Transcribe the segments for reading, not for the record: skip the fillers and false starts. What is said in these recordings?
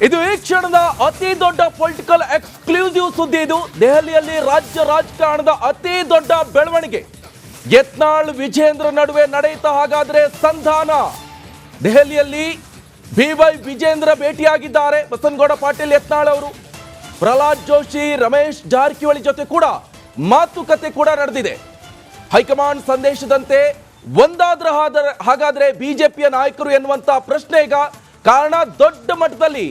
ಇದು ಈ ಕ್ಷಣದ ಅತಿ ದೊಡ್ಡ ಪೊಲಿಟಿಕಲ್ ಎಕ್ಸ್ಕ್ಲೂಸಿವ್ ಸುದ್ದಿ. ಇದು ದೆಹಲಿಯಲ್ಲಿ ರಾಜ್ಯ ರಾಜಕಾರಣದ ಅತಿ ದೊಡ್ಡ ಬೆಳವಣಿಗೆ. ಯತ್ನಾಳ್ ವಿಜೇಂದ್ರ ನಡುವೆ ನಡೆಯುತ್ತಾ ಹಾಗಾದ್ರೆ ಸಂಧಾನ. ದೆಹಲಿಯಲ್ಲಿ BY ವಿಜೇಂದ್ರ ಭೇಟಿಯಾಗಿದ್ದಾರೆ. ಬಸನಗೌಡ ಪಾಟೀಲ್ ಯತ್ನಾಳ್ ಅವರು ಪ್ರಹ್ಲಾದ್ ಜೋಶಿ, ರಮೇಶ್ ಜಾರಕಿಹೊಳಿ ಜೊತೆ ಕೂಡ ಮಾತುಕತೆ ಕೂಡ ನಡೆದಿದೆ. ಹೈಕಮಾಂಡ್ ಸಂದೇಶದಂತೆ ಒಂದಾದ್ರ ಹಾಗಾದ್ರೆ ಬಿಜೆಪಿಯ ನಾಯಕರು ಎನ್ನುವಂತ ಪ್ರಶ್ನೆ ಈಗ ಕಾರಣ. ದೊಡ್ಡ ಮಟ್ಟದಲ್ಲಿ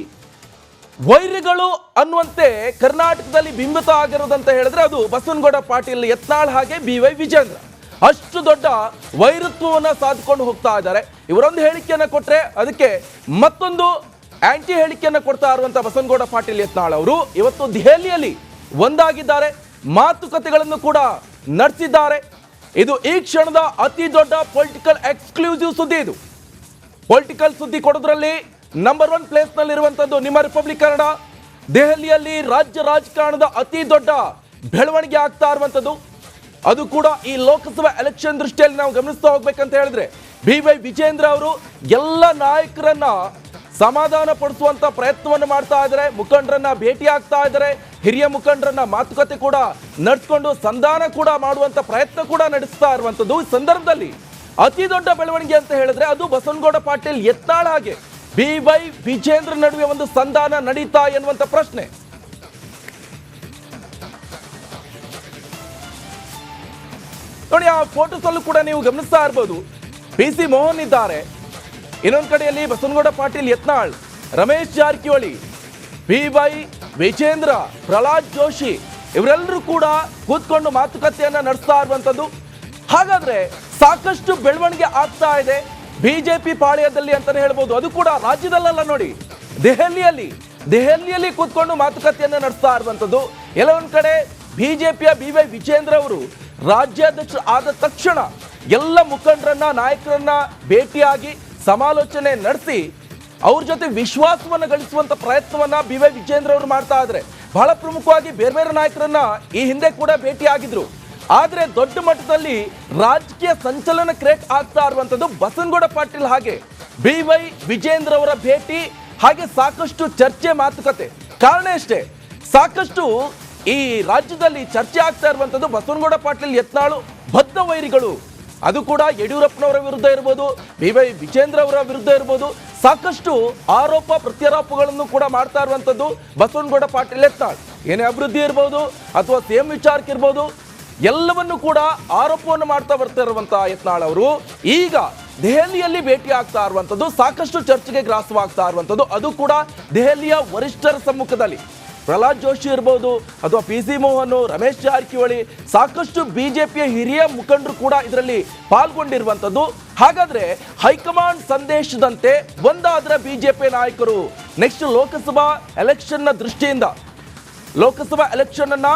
ವೈರಿಗಳು ಅನ್ನುವಂತೆ ಕರ್ನಾಟಕದಲ್ಲಿ ಬಿಂಬಿತ ಆಗಿರೋದಂತ ಹೇಳಿದ್ರೆ ಅದು ಬಸನಗೌಡ ಪಾಟೀಲ್ ಯತ್ನಾಳ್ ಹಾಗೆ BY ವಿಜೇಂದ್ರ. ಅಷ್ಟು ದೊಡ್ಡ ವೈರತ್ವವನ್ನು ಸಾಧಿಕೊಂಡು ಹೋಗ್ತಾ ಇದ್ದಾರೆ. ಇವರೊಂದು ಹೇಳಿಕೆಯನ್ನು ಕೊಟ್ಟರೆ ಅದಕ್ಕೆ ಮತ್ತೊಂದು ಆಂಟಿ ಹೇಳಿಕೆಯನ್ನು ಕೊಡ್ತಾ ಇರುವಂತಹ ಬಸನಗೌಡ ಪಾಟೀಲ್ ಯತ್ನಾಳ್ ಅವರು ಇವತ್ತು ದೆಹಲಿಯಲ್ಲಿ ಒಂದಾಗಿದ್ದಾರೆ, ಮಾತುಕತೆಗಳನ್ನು ಕೂಡ ನಡೆಸಿದ್ದಾರೆ. ಇದು ಈ ಕ್ಷಣದ ಅತಿ ದೊಡ್ಡ ಪೊಲಿಟಿಕಲ್ ಎಕ್ಸ್ಕ್ಲೂಸಿವ್ ಸುದ್ದಿ. ಇದು ಪೊಲಿಟಿಕಲ್ ಸುದ್ದಿ ಕೊಡೋದ್ರಲ್ಲಿ ನಂಬರ್ 1 ಪ್ಲೇಸ್ ನಲ್ಲಿ ಇರುವಂತದ್ದು ನಿಮ್ಮ ರಿಪಬ್ಲಿಕ್ ಕನ್ನಡ. ದೆಹಲಿಯಲ್ಲಿ ರಾಜ್ಯ ರಾಜಕಾರಣದ ಅತಿ ದೊಡ್ಡ ಬೆಳವಣಿಗೆ ಆಗ್ತಾ ಇರುವಂತದ್ದು, ಅದು ಕೂಡ ಈ ಲೋಕಸಭಾ ಎಲೆಕ್ಷನ್ ದೃಷ್ಟಿಯಲ್ಲಿ ನಾವು ಗಮನಿಸ್ತಾ ಹೋಗ್ಬೇಕಂತ ಹೇಳಿದ್ರೆ BY ವಿಜೇಂದ್ರ ಅವರು ಎಲ್ಲ ನಾಯಕರನ್ನ ಸಮಾಧಾನ ಪಡಿಸುವಂತ ಪ್ರಯತ್ನವನ್ನು ಮಾಡ್ತಾ ಇದ್ದಾರೆ. ಮುಖಂಡರನ್ನ ಭೇಟಿ ಆಗ್ತಾ ಇದ್ದಾರೆ, ಹಿರಿಯ ಮುಖಂಡರನ್ನ ಮಾತುಕತೆ ಕೂಡ ನಡೆಸ್ಕೊಂಡು ಸಂಧಾನ ಕೂಡ ಮಾಡುವಂತ ಪ್ರಯತ್ನ ಕೂಡ ನಡೆಸ್ತಾ ಇರುವಂತದ್ದು. ಈ ಸಂದರ್ಭದಲ್ಲಿ ಅತಿ ದೊಡ್ಡ ಬೆಳವಣಿಗೆ ಅಂತ ಹೇಳಿದ್ರೆ ಅದು ಬಸನಗೌಡ ಪಾಟೀಲ್ ಯತ್ನಾಳ್ ಹಾಗೆ BY ವಿಜೇಂದ್ರ ನಡುವೆ ಒಂದು ಸಂಧಾನ ನಡೀತಾ ಎನ್ನುವಂತ ಪ್ರಶ್ನೆ. ನೋಡಿ, ಆ ಫೋಟೋಸ್ ಅಲ್ಲೂ ಕೂಡ ನೀವು ಗಮನಿಸ್ತಾ ಇರಬಹುದು. PC ಮೋಹನ್ ಇದ್ದಾರೆ, ಇನ್ನೊಂದು ಕಡೆಯಲ್ಲಿ ಬಸನಗೌಡ ಪಾಟೀಲ್ ಯತ್ನಾಳ್, ರಮೇಶ್ ಜಾರಕಿಹೊಳಿ, BY ವಿಜೇಂದ್ರ, ಪ್ರಹ್ಲಾದ್ ಜೋಶಿ ಇವರೆಲ್ಲರೂ ಕೂಡ ಕೂತ್ಕೊಂಡು ಮಾತುಕತೆಯನ್ನ ನಡೆಸ್ತಾ ಇರುವಂತದ್ದು. ಹಾಗಾದ್ರೆ ಸಾಕಷ್ಟು ಬೆಳವಣಿಗೆ ಆಗ್ತಾ ಇದೆ ಬಿಜೆಪಿ ಪಾಳ್ಯದಲ್ಲಿ ಅಂತಾನೆ ಹೇಳ್ಬೋದು. ಅದು ಕೂಡ ರಾಜ್ಯದಲ್ಲ, ನೋಡಿ ದೆಹಲಿಯಲ್ಲಿ ಕೂತ್ಕೊಂಡು ಮಾತುಕತೆಯನ್ನ ನಡೆಸ್ತಾ ಇರುವಂತದ್ದು. ಎಲ್ಲ ಒಂದ್ ಕಡೆ ಬಿಜೆಪಿಯ BY ವಿಜೇಂದ್ರ ಅವರು ರಾಜ್ಯಾಧ್ಯಕ್ಷ ಆದ ತಕ್ಷಣ ಎಲ್ಲ ಮುಖಂಡರನ್ನ ನಾಯಕರನ್ನ ಭೇಟಿಯಾಗಿ ಸಮಾಲೋಚನೆ ನಡೆಸಿ ಅವ್ರ ಜೊತೆ ವಿಶ್ವಾಸವನ್ನು ಗಳಿಸುವಂತ ಪ್ರಯತ್ನವನ್ನ BY ವಿಜೇಂದ್ರ ಅವರು ಮಾಡ್ತಾ ಇದ್ದಾರೆ. ಬಹಳ ಪ್ರಮುಖವಾಗಿ ಬೇರೆ ಬೇರೆ ನಾಯಕರನ್ನ ಈ ಹಿಂದೆ ಕೂಡ ಭೇಟಿಯಾಗಿದ್ರು. ಆದ್ರೆ ದೊಡ್ಡ ಮಟ್ಟದಲ್ಲಿ ರಾಜಕೀಯ ಸಂಚಲನ ಕ್ರಿಯೇಟ್ ಆಗ್ತಾ ಇರುವಂತದ್ದು ಬಸನಗೌಡ ಪಾಟೀಲ್ ಹಾಗೆ BY ವಿಜೇಂದ್ರ ಅವರ ಭೇಟಿ, ಹಾಗೆ ಸಾಕಷ್ಟು ಚರ್ಚೆ ಮಾತುಕತೆ. ಕಾರಣ ಅಷ್ಟೇ, ಸಾಕಷ್ಟು ಈ ರಾಜ್ಯದಲ್ಲಿ ಚರ್ಚೆ ಆಗ್ತಾ ಇರುವಂತದ್ದು ಬಸನಗೌಡ ಪಾಟೀಲ್ ಯತ್ನಾಳು ಬದ್ಧ ವೈರಿಗಳು. ಅದು ಕೂಡ ಯಡಿಯೂರಪ್ಪನವರ ವಿರುದ್ಧ ಇರ್ಬೋದು, BY ವಿಜೇಂದ್ರ ಅವರ ವಿರುದ್ಧ ಇರ್ಬೋದು, ಸಾಕಷ್ಟು ಆರೋಪ ಪ್ರತ್ಯಾರೋಪಗಳನ್ನು ಕೂಡ ಮಾಡ್ತಾ ಇರುವಂತದ್ದು ಬಸನಗೌಡ ಪಾಟೀಲ್ ಯತ್ನಾಳ್. ಏನೇ ಅಭಿವೃದ್ಧಿ ಇರ್ಬೋದು ಅಥವಾ CM ವಿಚಾರಕ್ಕೆ ಇರ್ಬೋದು, ಎಲ್ಲವನ್ನು ಕೂಡ ಆರೋಪವನ್ನು ಮಾಡ್ತಾ ಬರ್ತಾ ಇರುವಂತಹ ಯತ್ನಾಳ್ ಅವರು ಈಗ ದೆಹಲಿಯಲ್ಲಿ ಭೇಟಿ ಆಗ್ತಾ ಇರುವಂತದ್ದು ಸಾಕಷ್ಟು ಚರ್ಚೆಗೆ ಗ್ರಾಸವಾಗ್ತಾ ಇರುವಂತದ್ದು. ಅದು ಕೂಡ ದೆಹಲಿಯ ವರಿಷ್ಠರ ಸಮ್ಮುಖದಲ್ಲಿ ಪ್ರಹ್ಲಾದ್ ಜೋಶಿ ಇರ್ಬೋದು ಅಥವಾ PC ಮೋಹನ್, ರಮೇಶ್ ಜಾರಕಿಹೊಳಿ, ಸಾಕಷ್ಟು ಬಿಜೆಪಿಯ ಹಿರಿಯ ಮುಖಂಡರು ಕೂಡ ಇದರಲ್ಲಿ ಪಾಲ್ಗೊಂಡಿರುವಂತದ್ದು. ಹಾಗಾದ್ರೆ ಹೈಕಮಾಂಡ್ ಸಂದೇಶದಂತೆ ಒಂದಾದ್ರೆ ಬಿಜೆಪಿ ನಾಯಕರು ನೆಕ್ಸ್ಟ್ ಲೋಕಸಭಾ ಎಲೆಕ್ಷನ್ ನ ದೃಷ್ಟಿಯಿಂದ ಲೋಕಸಭಾ ಎಲೆಕ್ಷನ್ ಅನ್ನ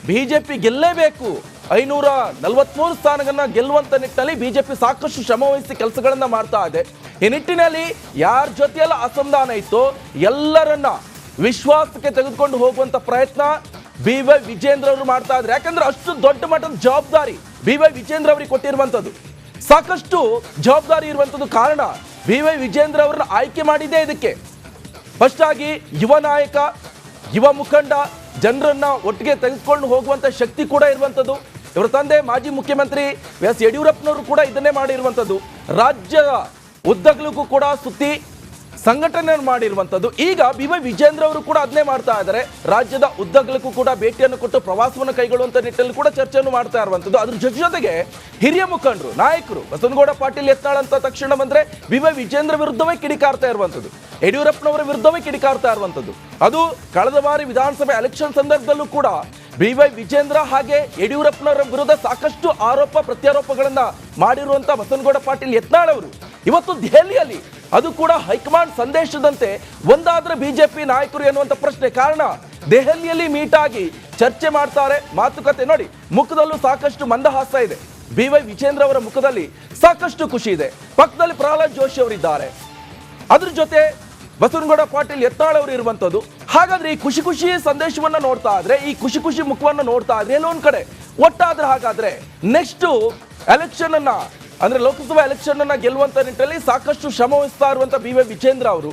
ಬಿಜೆಪಿ ಗೆಲ್ಲೇಬೇಕು, 543 ಸ್ಥಾನಗಳನ್ನ ಗೆಲ್ಲುವಂತ ನಿಟ್ಟಿನಲ್ಲಿ ಬಿಜೆಪಿ ಸಾಕಷ್ಟು ಶ್ರಮವಹಿಸಿ ಕೆಲಸಗಳನ್ನ ಮಾಡ್ತಾ ಇದೆ. ಈ ನಿಟ್ಟಿನಲ್ಲಿ ಯಾರ ಜೊತೆಯೆಲ್ಲ ಅಸಮಾಧಾನ ಇತ್ತು ಎಲ್ಲರನ್ನ ವಿಶ್ವಾಸಕ್ಕೆ ತೆಗೆದುಕೊಂಡು ಹೋಗುವಂತ ಪ್ರಯತ್ನ BY ವಿಜೇಂದ್ರ ಅವರು ಮಾಡ್ತಾ ಇದ್ದಾರೆ. ಯಾಕಂದ್ರೆ ಅಷ್ಟು ದೊಡ್ಡ ಮಟ್ಟದ ಜವಾಬ್ದಾರಿ BY ವಿಜೇಂದ್ರ ಅವರಿಗೆ ಕೊಟ್ಟಿರುವಂತದ್ದು, ಸಾಕಷ್ಟು ಜವಾಬ್ದಾರಿ ಇರುವಂತದ್ದು. ಕಾರಣ BY ವಿಜೇಂದ್ರ ಅವರನ್ನ ಆಯ್ಕೆ ಮಾಡಿದ್ದೇ ಇದಕ್ಕೆ. ಫಸ್ಟ್ ಆಗಿ ಯುವ ನಾಯಕ, ಯುವ ಮುಖಂಡ, ಜನರನ್ನ ಒಟ್ಟಿಗೆ ತೆಗೆದುಕೊಂಡು ಹೋಗುವಂತ ಶಕ್ತಿ ಕೂಡ ಇರುವಂತದ್ದು. ಇವರ ತಂದೆ ಮಾಜಿ ಮುಖ್ಯಮಂತ್ರಿ ಎಸ್ ಯಡಿಯೂರಪ್ಪನವರು ಕೂಡ ಇದನ್ನೇ ಮಾಡಿರುವಂತದ್ದು. ರಾಜ್ಯದ ಉದ್ದಗಲಕ್ಕೂ ಕೂಡ ಸುತ್ತಿ ಸಂಘಟನೆ ಮಾಡಿರುವಂತದ್ದು. ಈಗ BY ವಿಜೇಂದ್ರ ಅವರು ಕೂಡ ಅದನ್ನೇ ಮಾಡ್ತಾ ಇದ್ದಾರೆ. ರಾಜ್ಯದ ಉದ್ದಗಲಕ್ಕೂ ಕೂಡ ಭೇಟಿಯನ್ನು ಕೊಟ್ಟು ಪ್ರವಾಸವನ್ನು ಕೈಗೊಳ್ಳುವಂತ ನಿಟ್ಟಿನಲ್ಲಿ ಕೂಡ ಚರ್ಚೆಯನ್ನು ಮಾಡ್ತಾ ಇರುವಂತದ್ದು. ಅದ್ರ ಜೊತೆಗೆ ಹಿರಿಯ ಮುಖಂಡರು, ನಾಯಕರು, ಬಸನಗೌಡ ಪಾಟೀಲ್ ಯತ್ನಾಳ್ ಅಂತ ತಕ್ಷಣ ಬಂದ್ರೆ BY ವಿಜೇಂದ್ರ ವಿರುದ್ಧವೇ ಕಿಡಿಕಾರ್ತಾ ಇರುವಂತದ್ದು, ಯಡಿಯೂರಪ್ಪನವರ ವಿರುದ್ಧವೇ ಕಿಡಿಕಾರ್ತಾ ಇರುವಂತದ್ದು. ಅದು ಕಳೆದ ಬಾರಿ ವಿಧಾನಸಭೆ ಎಲೆಕ್ಷನ್ ಸಂದರ್ಭದಲ್ಲೂ ಕೂಡ BY ವಿಜೇಂದ್ರ ಹಾಗೆ ಯಡಿಯೂರಪ್ಪನವರ ವಿರುದ್ಧ ಸಾಕಷ್ಟು ಆರೋಪ ಪ್ರತ್ಯಾರೋಪಗಳನ್ನ ಮಾಡಿರುವಂತ ಬಸನಗೌಡ ಪಾಟೀಲ್ ಯತ್ನಾಳ್ ಅವರು ಇವತ್ತು ದೆಹಲಿಯಲ್ಲಿ, ಅದು ಕೂಡ ಹೈಕಮಾಂಡ್ ಸಂದೇಶದಂತೆ ಒಂದಾದ್ರೆ ಬಿಜೆಪಿ ನಾಯಕರು ಎನ್ನುವಂತ ಪ್ರಶ್ನೆ. ಕಾರಣ ದೆಹಲಿಯಲ್ಲಿ ಮೀಟ್ ಆಗಿ ಚರ್ಚೆ ಮಾಡ್ತಾರೆ, ಮಾತುಕತೆ. ನೋಡಿ, ಮುಖದಲ್ಲೂ ಸಾಕಷ್ಟು ಮಂದಹಾಸ ಇದೆ. BY ವಿಜೇಂದ್ರ ಅವರ ಮುಖದಲ್ಲಿ ಸಾಕಷ್ಟು ಖುಷಿ ಇದೆ. ಪಕ್ಕದಲ್ಲಿ ಪ್ರಹ್ಲಾದ್ ಜೋಶಿ ಅವರಿದ್ದಾರೆ, ಅದ್ರ ಜೊತೆ ಬಸನಗೌಡ ಪಾಟೀಲ್ ಯತ್ನಾಳ್ ಅವರು ಇರುವಂತದ್ದು. ಹಾಗಾದ್ರೆ ಈ ಖುಷಿ ಸಂದೇಶವನ್ನ ನೋಡ್ತಾ ಇದ್ರೆ, ಈ ಖುಷಿ ಮುಖವನ್ನ ನೋಡ್ತಾ ಇದ್ರೆ ಎಲ್ಲೋ ಒಂದ್ ಕಡೆ ಒಟ್ಟಾದ್ರೆ ಹಾಗಾದ್ರೆ ನೆಕ್ಸ್ಟ್ ಎಲೆಕ್ಷನ್ ಅನ್ನ ಅಂದ್ರೆ ಲೋಕಸಭಾ ಎಲೆಕ್ಷನ್ ಅನ್ನ ಗೆಲ್ಲುವಂತ ನಿಟ್ಟಿನಲ್ಲಿ ಸಾಕಷ್ಟು ಶ್ರಮ ವಹಿಸ್ತಾ ಇರುವಂತ BY ವಿಜೇಂದ್ರ ಅವರು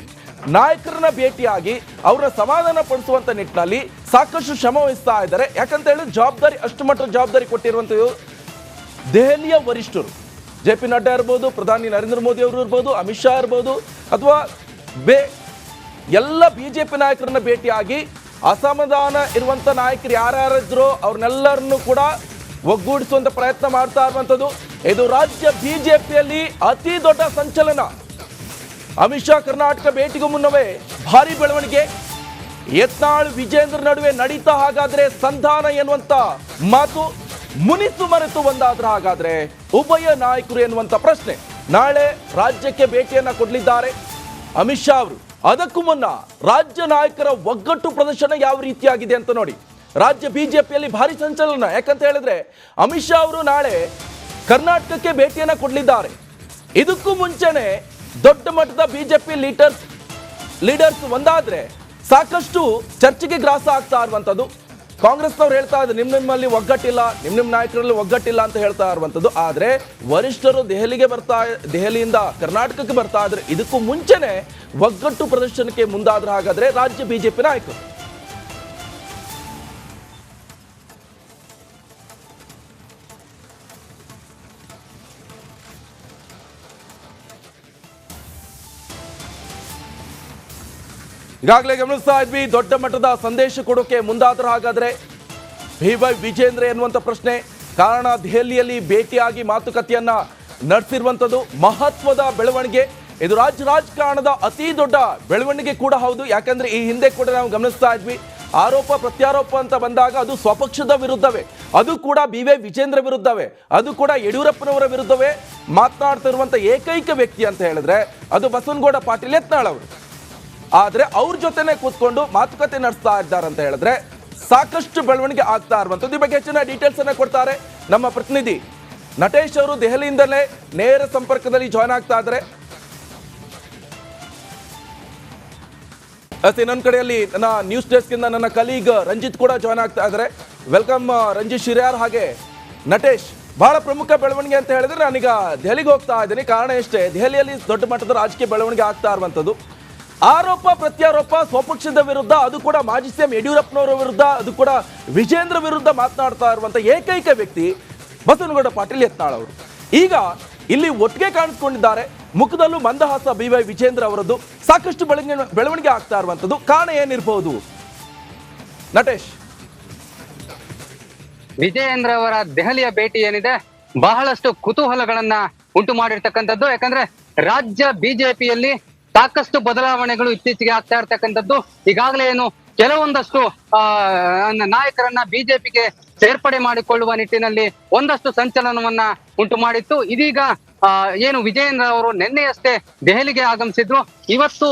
ನಾಯಕರನ್ನ ಭೇಟಿಯಾಗಿ ಅವರ ಸಮಾಧಾನ ಪಡಿಸುವಂತ ನಿಟ್ಟಿನಲ್ಲಿ ಸಾಕಷ್ಟು ಶ್ರಮ ವಹಿಸ್ತಾ ಇದ್ದಾರೆ. ಯಾಕಂತ ಹೇಳಿದ್ರೆ ಜವಾಬ್ದಾರಿ ಅಷ್ಟು ಮಟ್ಟ ಜವಾಬ್ದಾರಿ ಕೊಟ್ಟಿರುವಂಥದ್ದು ದೆಹಲಿಯ ವರಿಷ್ಠರು, JP ನಡ್ಡಾ ಇರ್ಬೋದು, ಪ್ರಧಾನಿ ನರೇಂದ್ರ ಮೋದಿ ಅವರು ಇರ್ಬೋದು, ಅಮಿತ್ ಶಾ ಇರ್ಬೋದು, ಅಥವಾ ಎಲ್ಲ BJP ನಾಯಕರನ್ನ ಭೇಟಿಯಾಗಿ ಅಸಮಾಧಾನ ಇರುವಂತ ನಾಯಕರು ಯಾರ್ಯಾರಿದ್ರು ಅವ್ರನ್ನೆಲ್ಲರನ್ನು ಕೂಡ ಒಗ್ಗೂಡಿಸುವಂತ ಪ್ರಯತ್ನ ಮಾಡ್ತಾ ಇರುವಂಥದ್ದು. ಇದು ರಾಜ್ಯ BJPಯಲ್ಲಿ ಅತಿ ದೊಡ್ಡ ಸಂಚಲನ. ಅಮಿತ್ ಶಾ ಕರ್ನಾಟಕ ಭೇಟಿಗೂ ಮುನ್ನವೇ ಭಾರಿ ಬೆಳವಣಿಗೆ. ಯತ್ನಾಳ್ ವಿಜೇಂದ್ರ ನಡುವೆ ನಡೀತಾ ಹಾಗಾದ್ರೆ ಸಂಧಾನ ಎನ್ನುವಂತ ಮಾತು ಮುನಿಸು ಮರೆತು ಒಂದಾದ್ರೆ ಹಾಗಾದ್ರೆ ಉಭಯ ನಾಯಕರು ಎನ್ನುವಂತ ಪ್ರಶ್ನೆ. ನಾಳೆ ರಾಜ್ಯಕ್ಕೆ ಭೇಟಿಯನ್ನ ಕೊಡಲಿದ್ದಾರೆ ಅಮಿತ್ ಶಾ ಅವರು. ಅದಕ್ಕೂ ಮುನ್ನ ರಾಜ್ಯ ನಾಯಕರ ಒಗ್ಗಟ್ಟು ಪ್ರದರ್ಶನ ಯಾವ ರೀತಿಯಾಗಿದೆ ಅಂತ ನೋಡಿ. ರಾಜ್ಯ BJPಯಲ್ಲಿ ಭಾರಿ ಸಂಚಲನ. ಯಾಕಂತ ಹೇಳಿದ್ರೆ ಅಮಿತ್ ಶಾ ಅವರು ನಾಳೆ ಕರ್ನಾಟಕಕ್ಕೆ ಭೇಟಿಯನ್ನ ಕೊಡಲಿದ್ದಾರೆ. ಇದಕ್ಕೂ ಮುಂಚೆನೆ ದೊಡ್ಡ ಮಟ್ಟದ BJP ಲೀಡರ್ಸ್ ಒಂದಾದ್ರೆ ಸಾಕಷ್ಟು ಚರ್ಚೆಗೆ ಗ್ರಾಸ ಆಗ್ತಾ ಇರುವಂತದ್ದು. ಕಾಂಗ್ರೆಸ್ನವ್ರು ಹೇಳ್ತಾ ಇದ್ದಾರೆ ನಿಮ್ಮಲ್ಲಿ ಒಗ್ಗಟ್ಟಿಲ್ಲ, ನಿಮ್ಮ ನಾಯಕರಲ್ಲಿ ಒಗ್ಗಟ್ಟಿಲ್ಲ ಅಂತ ಹೇಳ್ತಾ ಇರುವಂತದ್ದು. ಆದ್ರೆ ವರಿಷ್ಠರು ದೆಹಲಿಯಿಂದ ಕರ್ನಾಟಕಕ್ಕೆ ಬರ್ತಾ ಇದ್ರೆ ಇದಕ್ಕೂ ಮುಂಚೆನೆ ಒಗ್ಗಟ್ಟು ಪ್ರದರ್ಶನಕ್ಕೆ ಮುಂದಾದ್ರೆ ಹಾಗಾದ್ರೆ ರಾಜ್ಯ BJP ನಾಯಕರು. ಈಗಾಗಲೇ ಗಮನಿಸ್ತಾ ಇದ್ವಿ, ದೊಡ್ಡ ಮಟ್ಟದ ಸಂದೇಶ ಕೊಡೋಕೆ ಮುಂದಾದ್ರೆ ಹಾಗಾದ್ರೆ BY ವಿಜೇಂದ್ರ ಎನ್ನುವಂತ ಪ್ರಶ್ನೆ. ಕಾರಣ ದೆಹಲಿಯಲ್ಲಿ ಭೇಟಿಯಾಗಿ ಮಾತುಕತೆಯನ್ನ ನಡೆಸಿರುವಂಥದ್ದು ಮಹತ್ವದ ಬೆಳವಣಿಗೆ. ಇದು ರಾಜಕಾರಣದ ಅತಿ ದೊಡ್ಡ ಬೆಳವಣಿಗೆ ಕೂಡ ಹೌದು. ಯಾಕಂದ್ರೆ ಈ ಹಿಂದೆ ಕೂಡ ನಾವು ಗಮನಿಸ್ತಾ ಇದ್ವಿ, ಆರೋಪ ಪ್ರತ್ಯಾರೋಪ ಅಂತ ಬಂದಾಗ ಅದು ಸ್ವಪಕ್ಷದ ವಿರುದ್ಧವೇ, ಅದು ಕೂಡ BY ವಿಜೇಂದ್ರ ವಿರುದ್ಧವೇ, ಅದು ಕೂಡ ಯಡಿಯೂರಪ್ಪನವರ ವಿರುದ್ಧವೇ ಮಾತನಾಡ್ತಿರುವಂತ ಏಕೈಕ ವ್ಯಕ್ತಿ ಅಂತ ಹೇಳಿದ್ರೆ ಅದು ಬಸವನಗೌಡ ಪಾಟೀಲ್ ಯತ್ನಾಳ್ ಅವರು. ಆದ್ರೆ ಅವ್ರ ಜೊತೆನೆ ಕೂತ್ಕೊಂಡು ಮಾತುಕತೆ ನಡೆಸ್ತಾ ಇದ್ದಾರೆ ಅಂತ ಹೇಳಿದ್ರೆ ಸಾಕಷ್ಟು ಬೆಳವಣಿಗೆ ಆಗ್ತಾ ಇರುವಂತದ್ದು. ಈ ಬಗ್ಗೆ ಹೆಚ್ಚಿನ ಡೀಟೇಲ್ಸ್ ಅನ್ನ ಕೊಡ್ತಾರೆ ನಮ್ಮ ಪ್ರತಿನಿಧಿ ನಟೇಶ್ ಅವರು. ದೆಹಲಿಯಿಂದಲೇ ನೇರ ಸಂಪರ್ಕದಲ್ಲಿ ಜಾಯ್ನ್ ಆಗ್ತಾ ಇದ್ದಾರೆ. ಇನ್ನೊಂದು ಕಡೆಯಲ್ಲಿ ನನ್ನ ನ್ಯೂಸ್ ಡೆಸ್ಕ್ ಇಂದ ನನ್ನ ಕಲೀಗ್ ರಂಜಿತ್ ಕೂಡ ಜಾಯ್ನ್ ಆಗ್ತಾ ಇದ್ದಾರೆ. ವೆಲ್ಕಮ್ ರಂಜಿತ್ ಶಿರ್ಯಾರ್ ಹಾಗೆ ನಟೇಶ್. ಬಹಳ ಪ್ರಮುಖ ಬೆಳವಣಿಗೆ ಅಂತ ಹೇಳಿದ್ರೆ ನಾನೀಗ ದೆಹಲಿಗೆ ಹೋಗ್ತಾ ಇದ್ದೀನಿ. ಕಾರಣ ಎಷ್ಟೇ, ದೆಹಲಿಯಲ್ಲಿ ದೊಡ್ಡ ಮಟ್ಟದ ರಾಜಕೀಯ ಬೆಳವಣಿಗೆ ಆಗ್ತಾ ಇರುವಂತದ್ದು. ಆರೋಪ ಪ್ರತ್ಯಾರೋಪ ಸ್ವಪಕ್ಷದ ವಿರುದ್ಧ, ಅದು ಕೂಡ ಮಾಜಿ CM ಯಡಿಯೂರಪ್ಪನವರ ವಿರುದ್ಧ, ಅದು ಕೂಡ ವಿಜೇಂದ್ರ ವಿರುದ್ಧ ಮಾತನಾಡ್ತಾ ಇರುವಂತ ಏಕೈಕ ವ್ಯಕ್ತಿ ಬಸವನಗೌಡ ಪಾಟೀಲ್ ಯತ್ನಾಳ್ ಅವರು. ಈಗ ಇಲ್ಲಿ ಒಟ್ಟಿಗೆ ಕಾಣಿಸ್ಕೊಂಡಿದ್ದಾರೆ. ಮುಖದಲ್ಲೂ ಮಂದಹಾಸ BY ವಿಜೇಂದ್ರ ಅವರದ್ದು. ಸಾಕಷ್ಟು ಬೆಳವಣಿಗೆ ಆಗ್ತಾ ಇರುವಂತದ್ದು. ಕಾರಣ ಏನಿರಬಹುದು ನಟೇಶ್? ವಿಜಯೇಂದ್ರ ಅವರ ದೆಹಲಿಯ ಭೇಟಿ ಏನಿದೆ ಬಹಳಷ್ಟು ಕುತೂಹಲಗಳನ್ನ ಉಂಟು ಮಾಡಿರ್ತಕ್ಕಂಥದ್ದು. ಯಾಕಂದ್ರೆ ರಾಜ್ಯ BJPಯಲ್ಲಿ ಸಾಕಷ್ಟು ಬದಲಾವಣೆಗಳು ಇತ್ತೀಚೆಗೆ ಆಗ್ತಾ ಇರ್ತಕ್ಕಂಥದ್ದು. ಈಗಾಗಲೇ ಏನು ಕೆಲವೊಂದಷ್ಟು ನಾಯಕರನ್ನ BJPಗೆ ಸೇರ್ಪಡೆ ಮಾಡಿಕೊಳ್ಳುವ ನಿಟ್ಟಿನಲ್ಲಿ ಒಂದಷ್ಟು ಸಂಚಲನವನ್ನ ಉಂಟು ಮಾಡಿತ್ತು. ಇದೀಗ ಏನು ವಿಜಯೇಂದ್ರ ಅವರು ನಿನ್ನೆಯಷ್ಟೇ ದೆಹಲಿಗೆ ಆಗಮಿಸಿದ್ರು. ಇವತ್ತು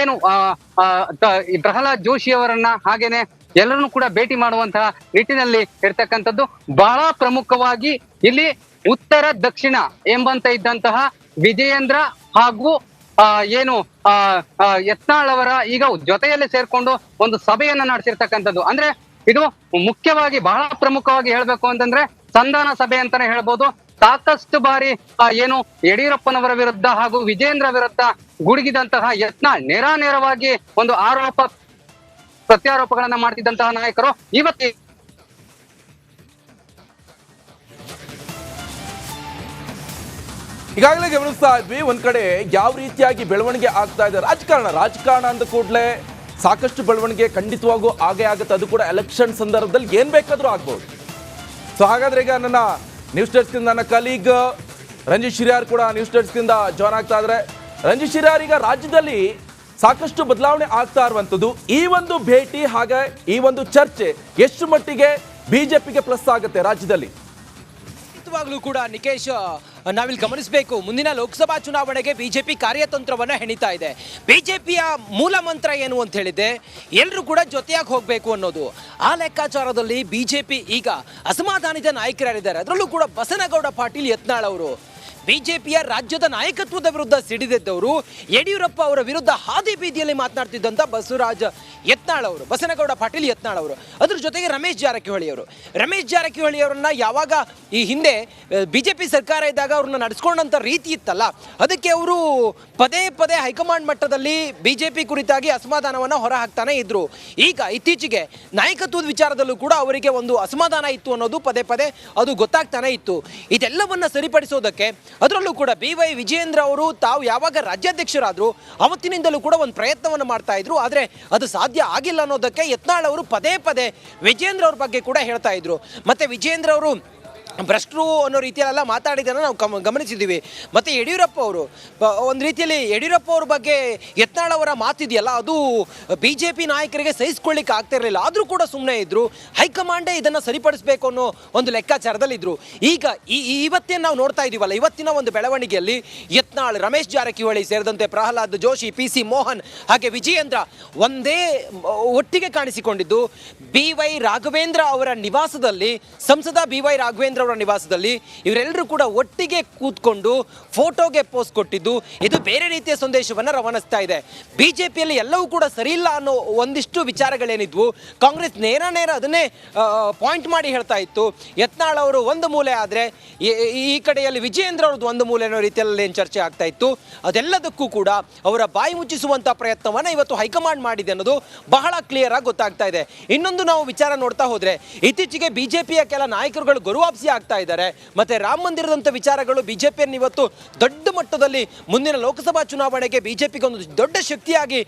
ಏನು ಪ್ರಹ್ಲಾದ್ ಜೋಶಿ ಅವರನ್ನ ಹಾಗೇನೆ ಎಲ್ಲರನ್ನೂ ಕೂಡ ಭೇಟಿ ಮಾಡುವಂತಹ ನಿಟ್ಟಿನಲ್ಲಿ ಇರ್ತಕ್ಕಂಥದ್ದು. ಬಹಳ ಪ್ರಮುಖವಾಗಿ ಇಲ್ಲಿ ಉತ್ತರ ದಕ್ಷಿಣ ಎಂಬಂತ ಇದ್ದಂತಹ ವಿಜಯೇಂದ್ರ ಹಾಗೂ ಏನು ಯತ್ನಾಳ್ ಅವರ ಈಗ ಜೊತೆಯಲ್ಲಿ ಸೇರ್ಕೊಂಡು ಒಂದು ಸಭೆಯನ್ನ ನಡೆಸಿರ್ತಕ್ಕಂಥದ್ದು. ಅಂದ್ರೆ ಇದು ಮುಖ್ಯವಾಗಿ ಬಹಳ ಪ್ರಮುಖವಾಗಿ ಹೇಳ್ಬೇಕು ಅಂತಂದ್ರೆ ಸಂಧಾನ ಸಭೆ ಅಂತಾನೆ ಹೇಳ್ಬೋದು. ಸಾಕಷ್ಟು ಬಾರಿ ಏನು ಯಡಿಯೂರಪ್ಪನವರ ವಿರುದ್ಧ ಹಾಗೂ ವಿಜೇಂದ್ರ ವಿರುದ್ಧ ಗುಡುಗಿದಂತಹ ಯತ್ನಾಳ್ ನೇರವಾಗಿ ಒಂದು ಆರೋಪ ಪ್ರತ್ಯಾರೋಪಗಳನ್ನ ಮಾಡ್ತಿದ್ದಂತಹ ನಾಯಕರು ಇವತ್ತು ಈಗಾಗಲೇ ಗಮನಿಸ್ತಾ ಇದ್ವಿ, ಒಂದ್ ಕಡೆ ಯಾವ ರೀತಿಯಾಗಿ ಬೆಳವಣಿಗೆ ಆಗ್ತಾ ಇದೆ. ರಾಜಕಾರಣ ಅಂದ ಕೂಡಲೇ ಸಾಕಷ್ಟು ಬೆಳವಣಿಗೆ ಖಂಡಿತವಾಗೂ ಆಗೇ ಆಗುತ್ತೆ. ಅದು ಕೂಡ ಎಲೆಕ್ಷನ್ ಸಂದರ್ಭದಲ್ಲಿ ಏನ್ ಬೇಕಾದ್ರೂ ಆಗ್ಬಹುದು. ಸೊ ಹಾಗಾದ್ರೆ ಈಗ ನನ್ನ ನ್ಯೂಸ್ ಡೆಸ್ಕ್ ನನ್ನ ಕಲೀಗ್ ರಂಜಿತ್ ಶಿರ್ಯಾರ್ ಕೂಡ ನ್ಯೂಸ್ ಡೆಸ್ಕ್ ಇಂದ ಜಾಯ್ನ್ ಆಗ್ತಾ ಇದ್ದಾರೆ. ರಂಜಿತ್ ಶಿರ್ಯಾರ್, ಈಗ ರಾಜ್ಯದಲ್ಲಿ ಸಾಕಷ್ಟು ಬದಲಾವಣೆ ಆಗ್ತಾ ಇರುವಂತದ್ದು. ಈ ಒಂದು ಭೇಟಿ ಹಾಗೆ ಈ ಒಂದು ಚರ್ಚೆ ಎಷ್ಟು ಮಟ್ಟಿಗೆ BJPಗೆ ಪ್ಲಸ್ ಆಗುತ್ತೆ ರಾಜ್ಯದಲ್ಲಿ? ಖಂಡಿತವಾಗ್ಲೂ ಕೂಡ ನಿಕೇಶ್, ನಾವಿಲ್ಲಿ ಗಮನಿಸಬೇಕು, ಮುಂದಿನ ಲೋಕಸಭಾ ಚುನಾವಣೆಗೆ BJP ಕಾರ್ಯತಂತ್ರವನ್ನ ಹೆಣಿತಾ ಇದೆ. BJPಯ ಮೂಲ ಮಂತ್ರ ಏನು ಅಂತ ಹೇಳಿದೆ, ಎಲ್ಲರೂ ಕೂಡ ಜೊತೆಯಾಗಿ ಹೋಗಬೇಕು ಅನ್ನೋದು. ಆ ಲೆಕ್ಕಾಚಾರದಲ್ಲಿ BJP ಈಗ ಅಸಮಾಧಾನಿತ ನಾಯಕರಿದ್ದಾರೆ. ಅದರಲ್ಲೂ ಕೂಡ ಬಸನಗೌಡ ಪಾಟೀಲ್ ಯತ್ನಾಳ್ ಅವರು BJPಯ ರಾಜ್ಯದ ನಾಯಕತ್ವದ ವಿರುದ್ಧ ಸಿಡಿದೆದ್ದವರು. ಯಡಿಯೂರಪ್ಪ ಅವರ ವಿರುದ್ಧ ಹಾದಿ ಬೀದಿಯಲ್ಲಿ ಮಾತನಾಡ್ತಿದ್ದಂಥ ಬಸವರಾಜ ಯತ್ನಾಳ್ ಅವರು, ಬಸನಗೌಡ ಪಾಟೀಲ್ ಯತ್ನಾಳ್ ಅವರು, ಅದ್ರ ಜೊತೆಗೆ ರಮೇಶ್ ಜಾರಕಿಹೊಳಿ ಅವರನ್ನ ಯಾವಾಗ ಈ ಹಿಂದೆ ಬಿಜೆಪಿ ಸರ್ಕಾರ ಇದ್ದಾಗ ಅವ್ರನ್ನ ನಡೆಸ್ಕೊಂಡಂತ ರೀತಿ ಇತ್ತಲ್ಲ, ಅದಕ್ಕೆ ಅವರು ಪದೇ ಪದೇ ಹೈಕಮಾಂಡ್ ಮಟ್ಟದಲ್ಲಿ ಬಿಜೆಪಿ ಕುರಿತಾಗಿ ಅಸಮಾಧಾನವನ್ನ ಹೊರ ಹಾಕ್ತಾನೆ ಇದ್ರು. ಈಗ ಇತ್ತೀಚೆಗೆ ನಾಯಕತ್ವದ ವಿಚಾರದಲ್ಲೂ ಕೂಡ ಅವರಿಗೆ ಒಂದು ಅಸಮಾಧಾನ ಇತ್ತು ಅನ್ನೋದು ಪದೇ ಪದೇ ಅದು ಗೊತ್ತಾಗ್ತಾನೆ ಇತ್ತು. ಇದೆಲ್ಲವನ್ನ ಸರಿಪಡಿಸೋದಕ್ಕೆ ಅದರಲ್ಲೂ ಕೂಡ BY ವಿಜಯೇಂದ್ರ ಅವರು ತಾವು ಯಾವಾಗ ರಾಜ್ಯಾಧ್ಯಕ್ಷರಾದ್ರು ಅವತ್ತಿನಿಂದಲೂ ಕೂಡ ಒಂದು ಪ್ರಯತ್ನವನ್ನು ಮಾಡ್ತಾ ಇದ್ರು. ಆದ್ರೆ ಅದು ಸಾಧ್ಯ ಆಗಿಲ್ಲ ಅನ್ನೋದಕ್ಕೆ ಯತ್ನಾಳ್ ಅವರು ಪದೇ ಪದೇ ವಿಜಯೇಂದ್ರ ಅವ್ರ ಬಗ್ಗೆ ಕೂಡ ಹೇಳ್ತಾ ಇದ್ರು. ಮತ್ತೆ ವಿಜಯೇಂದ್ರ ಅವರು ಭ್ರಷ್ಟರು ಅನ್ನೋ ರೀತಿಯಲ್ಲೆಲ್ಲ ಮಾತಾಡಿದ್ದನ್ನು ನಾವು ಗಮನಿಸಿದ್ದೀವಿ. ಮತ್ತು ಯಡಿಯೂರಪ್ಪ ಅವರು ಒಂದು ರೀತಿಯಲ್ಲಿ ಯಡಿಯೂರಪ್ಪ ಅವ್ರ ಬಗ್ಗೆ ಯತ್ನಾಳ್ ಅವರ ಮಾತಿದೆಯಲ್ಲ, ಅದು BJP ನಾಯಕರಿಗೆ ಸಹಿಸ್ಕೊಳ್ಳಿಕ್ಕೆ ಆಗ್ತಿರಲಿಲ್ಲ. ಆದರೂ ಕೂಡ ಸುಮ್ಮನೆ ಇದ್ದರು. ಹೈಕಮಾಂಡೇ ಇದನ್ನು ಸರಿಪಡಿಸಬೇಕು ಅನ್ನೋ ಒಂದು ಲೆಕ್ಕಾಚಾರದಲ್ಲಿದ್ದರು. ಈಗ ಇವತ್ತೇನು ನಾವು ನೋಡ್ತಾ ಇದ್ದೀವಲ್ಲ, ಇವತ್ತಿನ ಒಂದು ಬೆಳವಣಿಗೆಯಲ್ಲಿ ಯತ್ನಾಳ್, ರಮೇಶ್ ಜಾರಕಿಹೊಳಿ ಸೇರಿದಂತೆ ಪ್ರಹ್ಲಾದ್ ಜೋಶಿ, PC ಮೋಹನ್ ಹಾಗೆ ವಿಜಯೇಂದ್ರ ಒಂದೇ ಒಟ್ಟಿಗೆ ಕಾಣಿಸಿಕೊಂಡಿದ್ದು BY ರಾಘವೇಂದ್ರ ಅವರ ನಿವಾಸದಲ್ಲಿ, ಸಂಸದ BY ರಾಘವೇಂದ್ರ ಅವರ ನಿವಾಸದಲ್ಲಿ ಇವರೆಲ್ಲರೂ ಕೂಡ ಒಟ್ಟಿಗೆ ಕೂತ್ಕೊಂಡು ಫೋಟೋಗೆ ಪೋಸ್ ಕೊಟ್ಟಿದ್ದು ಇದು ಬೇರೆ ರೀತಿಯ ಸಂದೇಶವನ್ನು ರವಾನಿಸ್ತಾ ಇದೆ. ಬಿಜೆಪಿಯಲ್ಲಿ ಎಲ್ಲವೂ ಕೂಡ ಸರಿ ಇಲ್ಲ ಅನ್ನೋ ಒಂದಿಷ್ಟು ವಿಚಾರಗಳೇನಿದ್ವು, ಕಾಂಗ್ರೆಸ್ ನೇರ ಅದನ್ನೇ ಪಾಯಿಂಟ್ ಮಾಡಿ ಹೇಳ್ತಾ ಇತ್ತು. ಯತ್ನಾಳ್ ಅವರು ಒಂದು ಮೂಲೆ ಆದರೆ ಈ ಕಡೆಯಲ್ಲಿ ವಿಜಯೇಂದ್ರ ಅವ್ರದ್ದು ಒಂದು ಮೂಲೆ ಅನ್ನೋ ರೀತಿಯಲ್ಲಿ ಏನು ಚರ್ಚೆ ಆಗ್ತಾ ಇತ್ತು. ಅದೆಲ್ಲದಕ್ಕೂ ಕೂಡ ಅವರ ಬಾಯಿ ಮುಚ್ಚಿಸುವಂತ ಪ್ರಯತ್ನವನ್ನ ಇವತ್ತು ಹೈಕಮಾಂಡ್ ಮಾಡಿದೆ ಅನ್ನೋದು ಬಹಳ ಕ್ಲಿಯರ್ ಆಗಿ ಗೊತ್ತಾಗ್ತಾ ಇದೆ. ಇನ್ನೊಂದು ನಾವು ವಿಚಾರ ನೋಡ್ತಾ ಹೋದ್ರೆ, ಇತ್ತೀಚೆಗೆ ಬಿಜೆಪಿಯ ಕೆಲ ನಾಯಕರುಗಳು ಗರುವಾಪ್ಸಿ ಆಗ್ತಾ ಇದ್ದಾರೆ. ಮತ್ತೆ ರಾಮ ಮಂದಿರದಂತ ವಿಚಾರಗಳು ಬಿಜೆಪಿಯನ್ನು ಇವತ್ತು ದೊಡ್ಡ ಮಟ್ಟದಲ್ಲಿ ಮುಂದಿನ ಲೋಕಸಭಾ ಚುನಾವಣೆಗೆ ಬಿಜೆಪಿಗೆ ಒಂದು ದೊಡ್ಡ ಶಕ್ತಿಯಾಗಿ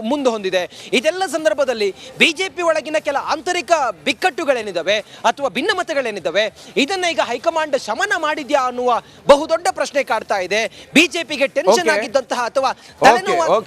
ಮುಂದೆ ಹೊಂದಿದೆ. ಇದೆಲ್ಲ ಸಂದರ್ಭದಲ್ಲಿ ಬಿಜೆಪಿ ಒಳಗಿನ ಕೆಲ ಆಂತರಿಕ ಬಿಕ್ಕಟ್ಟುಗಳೇನಿದ್ದಾವೆ ಅಥವಾ ಭಿನ್ನಮತಗಳೇನಿದ್ದಾವೆ, ಇದನ್ನ ಈಗ ಹೈಕಮಾಂಡ್ ಶಮನ ಮಾಡಿದ್ಯಾ ಅನ್ನುವ ಬಹುದೊಡ್ಡ ಪ್ರಶ್ನೆ ಕಾಡ್ತಾ ಇದೆ. ಬಿಜೆಪಿಗೆ ಟೆನ್ಷನ್ ಆಗಿದ್ದಂತಹ ಅಥವಾ ತಲೆನೋವು